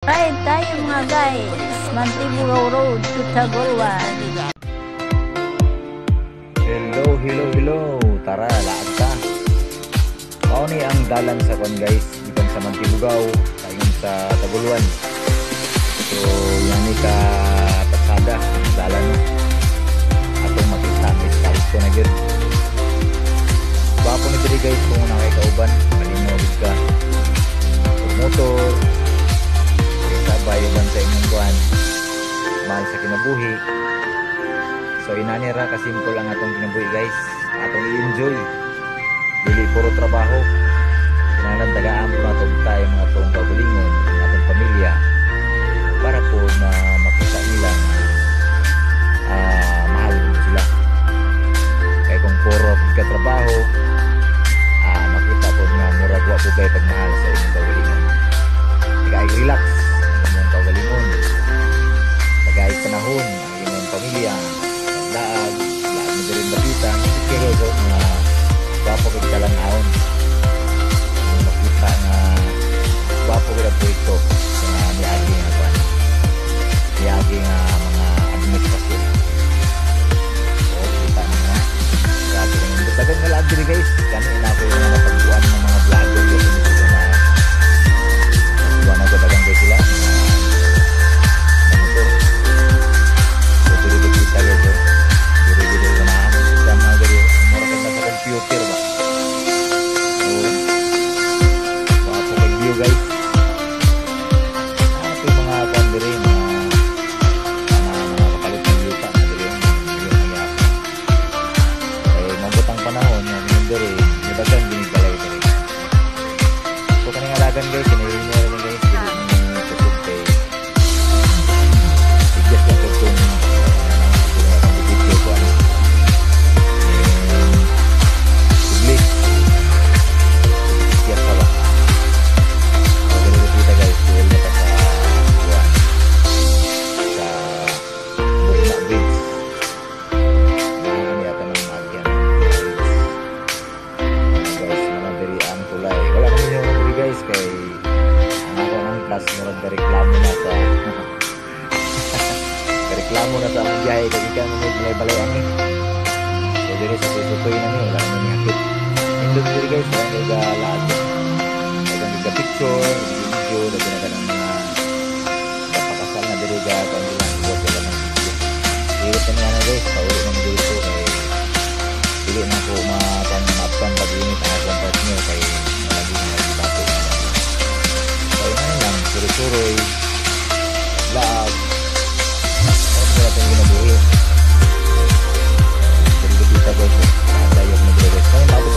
Ride tayo mga guys, Mantiburo Road to Tagulwan. Hello. Tara, laag ta. Mao ni ang dalan sa kon guys, gikan sa Mantibugaw, kayon sa Tagulwan. So, yan ni ka pasada ang dalan no. Atong makita-mis ko na gyud. Bapo ni diri guys kung nakay kauban, malinaw ka. Motor sabay bantay mong buwan mahal sa kinabuhi. So inanira kasimple ang atong kinabuhi guys, atong i-enjoy dili puro trabaho. Kinahanglan tagaan po natin tayo mga atong kaugalingon, atong pamilya para po na makita nila mahal sila. Kaya kung puro katrabaho makita po nga murag wa po kayo pagmahal sa inyong kaugalingon. Relax ang inyong kaugalingon, tagay panahon ang inyong pamilya, laag mo din makita pero so nga wapo kag talan-awon makita nga wapo kag proyekto nga niagi nga kwan niagi nga mga administrasyon. So kita nga grabe nga dagan nga laag diri guys, kani na ko yung mga pagbuan ng mga vlogger yung na dagang guys sila motor. So diri kita guys diri na kita na diri mura ka sa computer ba. So ako kay view guys ito yung mga kan diri mga kapalit ng yuta na diri yung nangyari ay mabutang panahon yung diri dagang ginigalay diri. So kaning alagan guys kinahimo guys reklamo na sa among biyahe kaya ikan mo balay-balay ani. So diri sa susutoy na ni wala na ni hakit indog diri guys ang galaan ang picture video dagan na ng mga napakasal na diri ga kung ilang buwan wala ng video dili pa niya na guys paulo ng dito kay dili na ko mapang pag-init ang akong partner kay lagi na bato kaya na lang surusuroy laag natin ginabuhi. Jadi kita guys, ada yang nag-request.